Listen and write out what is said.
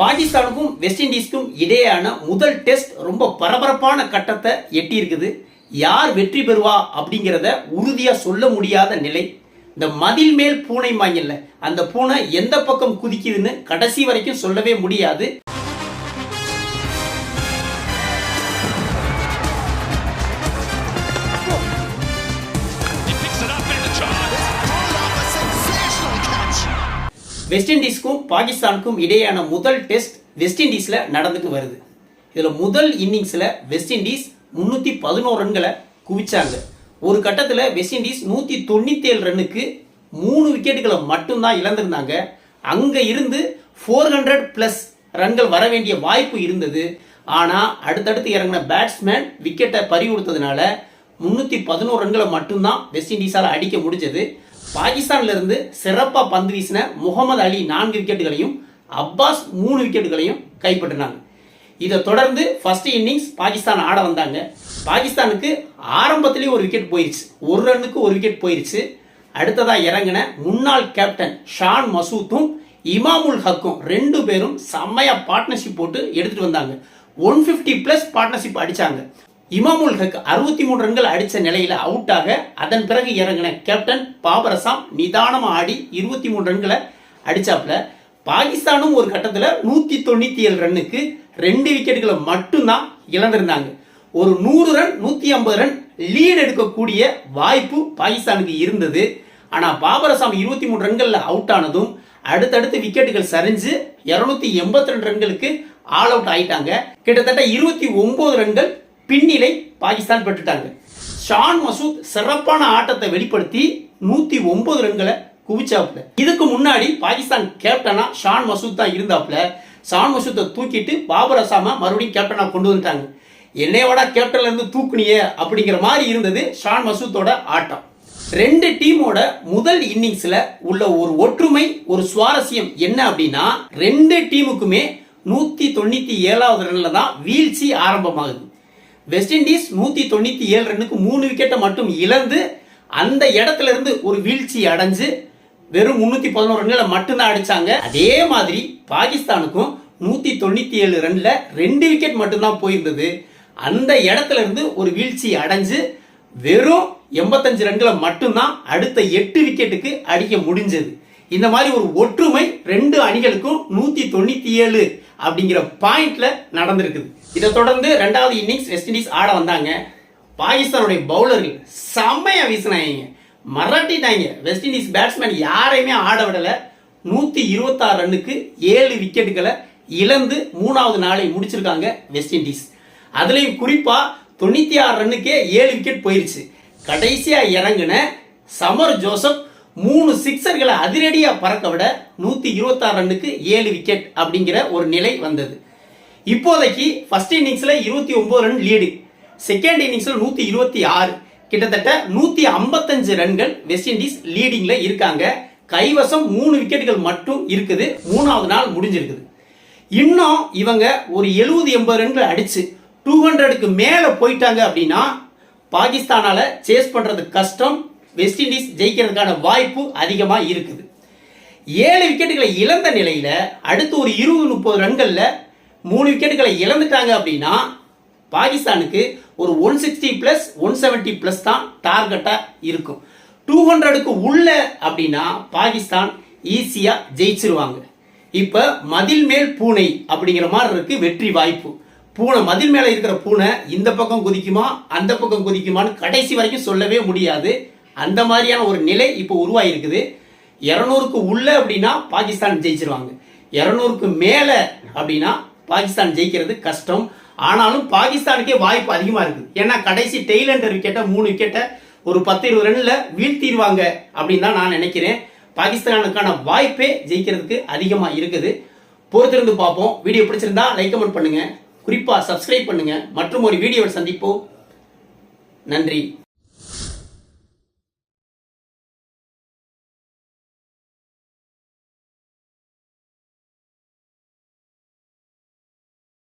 பாகிஸ்தானுக்கும் வெஸ்ட் இண்டீஸ்க்கும் இடையேயான முதல் டெஸ்ட் ரொம்ப பரபரப்பான கட்டத்தை எட்டி இருக்குது. யார் வெற்றி பெறுவா அப்படிங்கிறத உறுதியா சொல்ல முடியாத நிலை. இந்த மதில் மேல் பூனை வாங்கல, அந்த பூனை எந்த பக்கம் குதிக்குதுன்னு கடைசி வரைக்கும் சொல்லவே முடியாது. வெஸ்ட் இண்டீஸ்க்கும் பாகிஸ்தானுக்கும் இடையேயான முதல் டெஸ்ட் வெஸ்ட் இண்டீஸ்ல நடந்துட்டு வருது. இதுல முதல் இன்னிங்ஸ்ல வெஸ்ட் இண்டீஸ் 311 ரன்களை குவிச்சாங்க. ஒரு கட்டத்தில் வெஸ்ட் இண்டீஸ் 197 ரன்னுக்கு 3 விக்கெட்டுகளை மட்டும்தான் இழந்திருந்தாங்க. அங்க இருந்து 400+ ரன்கள் வர வேண்டிய வாய்ப்பு இருந்தது. ஆனா அடுத்தடுத்து இறங்கின பேட்ஸ்மேன் விக்கெட்டை பறி கொடுத்ததுனால 311 ரன்களை மட்டும்தான் வெஸ்ட் இண்டீஸால் அடிக்க முடிஞ்சது. பாகிஸ்தான்ல இருந்து சிறப்பா பந்து வீசின முகமது அலி 4 விக்கெட்டுகளையும் அப்பாஸ் 3 விக்கெட்டுகளையும் கைப்பற்றினாங்க. இதை தொடர்ந்து ஃபர்ஸ்ட் இன்னிங்ஸ் பாகிஸ்தான் ஆட வந்தாங்க. பாகிஸ்தானுக்கு ஆரம்பத்திலேயே ஒரு விக்கெட் போயிருச்சு, ஒரு ரன்னுக்கு ஒரு விக்கெட் போயிருச்சு. அடுத்ததா இறங்கின முன்னாள் கேப்டன் ஷான் மசூத்தும் இமாமுல் ஹக்கும் 2 பேரும் செம்மையா பார்ட்னர்ஷிப் போட்டு எடுத்துட்டு வந்தாங்க. 150+ பார்ட்னர்ஷிப் அடிச்சாங்க. இமாமுல் ஹக் 63 ரன்கள் அடிச்ச நிலையில அவுட் ஆக, அதன் பிறகு இறங்கின கேப்டன் பாபர் அசாம் நிதானமா ஆடி 23 ரன்களை அடிச்சாப்ல. பாகிஸ்தானும் ஒரு கட்டத்தில் 197 ரன்னுக்கு 2 விக்கெட்டுகளை மட்டும்தான் இழந்திருந்தாங்க. ஒரு 100 ரன் 150 ரன் லீடு எடுக்கக்கூடிய வாய்ப்பு பாகிஸ்தானுக்கு இருந்தது. ஆனா பாபர் அசாம் 23 ரன்கள்ல அவுட் ஆனதும் அடுத்தடுத்து விக்கெட்டுகள் சரிஞ்சு 282 ரன்களுக்கு ஆல் அவுட் ஆயிட்டாங்க. கிட்டத்தட்ட 29 ரன்கள் பின்னிலை பாகிஸ்தான் பெற்றுட்டாங்க. ஷான் மசூத் சிறப்பான ஆட்டத்தை வெளிப்படுத்தி 109 ரன்களை குவிச்சாப்ல. இதுக்கு முன்னாடி பாகிஸ்தான் கேப்டனா ஷான் மசூத் தான் இருந்தாப்ல. ஷான் மசூத்தை தூக்கிட்டு பாபர் அசாம மறுபடியும் கேப்டனா கொண்டு வந்துட்டாங்க. என்னையோட கேப்டன்ல இருந்து தூக்குனிய அப்படிங்கிற மாதிரி இருந்தது ஷான் மசூத்தோட ஆட்டம். 2 டீமோட முதல் இன்னிங்ஸ்ல உள்ள ஒரு ஒற்றுமை, ஒரு சுவாரஸ்யம் என்ன அப்படின்னா, 2 டீமுக்குமே 197வது ரன்ல தான் வீழ்ச்சி ஆரம்பமாகுது. வெஸ்ட் இண்டீஸ் 197 ரன்னுக்கு 3 விக்கெட்டை மட்டும் இழந்து அந்த இடத்துல இருந்து ஒரு வீழ்ச்சி அடைஞ்சு வெறும் 311 ரன்களை மட்டும்தான் அடிச்சாங்க. அதே மாதிரி பாகிஸ்தானுக்கும் 197 ரன்ல 2 விக்கெட் மட்டும்தான் போயிருந்தது. அந்த இடத்துல இருந்து ஒரு வீழ்ச்சி அடைஞ்சு வெறும் 85 ரன்களை மட்டும்தான் அடுத்த 8 விக்கெட்டுக்கு அடிக்க முடிஞ்சது. இந்த மாதிரி ஒரு ஒற்றுமை 2 அணிகளுக்கும் 197 அப்படிங்கிற பாயிண்ட்ல நடந்திருக்குது. இதை தொடர்ந்து 2வது இன்னிங்ஸ் வெஸ்ட் இண்டீஸ் ஆட வந்தாங்க. பாகிஸ்தானுடைய பவுலர்கள் செம்மையா வீசினாங்க, மறட்டிட்டாங்க. வெஸ்ட் இண்டீஸ் பேட்ஸ்மேன் யாரையுமே ஆட விடல. 126 ரன்னுக்கு 7 விக்கெட்டுகளை இழந்து 3வது நாளை முடிச்சிருக்காங்க வெஸ்ட் இண்டீஸ். அதுலயும் குறிப்பா 96 ரன்னுக்கே 7 விக்கெட் போயிருச்சு. கடைசியா இறங்கின சமர் ஜோசப் 3 சிக்ஸர்களை அதிரடியா பறக்க விட 126 ரன்னுக்கு 7 விக்கெட் அப்படிங்கிற ஒரு நிலை வந்தது. இப்போதைக்கு ஃபர்ஸ்ட் இன்னிங்ஸ்ல 29 ரன் லீடு, செகண்ட் இன்னிங்ஸ்ல 126, கிட்டத்தட்ட 155 ரன்கள் வெஸ்ட் இண்டீஸ் லீடிங்ல இருக்காங்க. கைவசம் 3 விக்கெட்டுகள் மட்டும் இருக்குது. 3வது நாள் முடிஞ்சிருக்குது. இன்னும் இவங்க ஒரு 70-80 ரன்கள் அடிச்சு 200க்கு மேல போயிட்டாங்க அப்படின்னா பாகிஸ்தானால சேஸ் பண்றது கஷ்டம். வெஸ்ட் இண்டீஸ் ஜெயிக்கிறதுக்கான வாய்ப்பு அதிகமா இருக்குது. 7 விக்கெட்டுகளை இழந்த நிலையில அடுத்து ஒரு 20-30 ரன்கள்ல 3 விக்கெட்டுகளை இழந்துட்டாங்க அப்படின்னா பாகிஸ்தானுக்கு ஒரு 160+ 170+ தான் டார்கெட்டா இருக்கும். 200க்கு உள்ள அப்படின்னா பாகிஸ்தான் ஈஸியா ஜெயிச்சிருவாங்க. இப்ப மதில் மேல் பூனை அப்படிங்கிற மாதிரி இருக்கு வெற்றி வாய்ப்பு. பூனை மதில் மேல இருக்கிற பூனை இந்த பக்கம் குதிக்குமா அந்த பக்கம் குதிக்குமான்னு கடைசி வரைக்கும் சொல்லவே முடியாது. அந்த மாதிரியான ஒரு நிலை இப்போ உருவாயிருக்குது. 200க்கு உள்ள அப்படின்னா பாகிஸ்தான் ஜெயிச்சிருவாங்க. 200க்கு மேல அப்படின்னா பாகிஸ்தான் ஜெயிக்கிறது கஷ்டம். ஆனாலும் பாகிஸ்தானுக்கே வாய்ப்பு அதிகமா இருக்குது. ஏன்னா கடைசி டெய்லண்டர் விக்கெட்டை 3 விக்கெட்டை ஒரு 10-20 ரன்ல வீழ்த்திடுவாங்க அப்படின்னு தான் நான் நினைக்கிறேன். பாகிஸ்தானுக்கான வாய்ப்பே ஜெயிக்கிறதுக்கு அதிகமா இருக்குது. பொறுத்திருந்து பார்ப்போம். வீடியோ பிடிச்சிருந்தா லைக் கமெண்ட் பண்ணுங்க, குறிப்பா சப்ஸ்கிரைப் பண்ணுங்க. மற்றும் ஒரு வீடியோவை சந்திப்போம். நன்றி.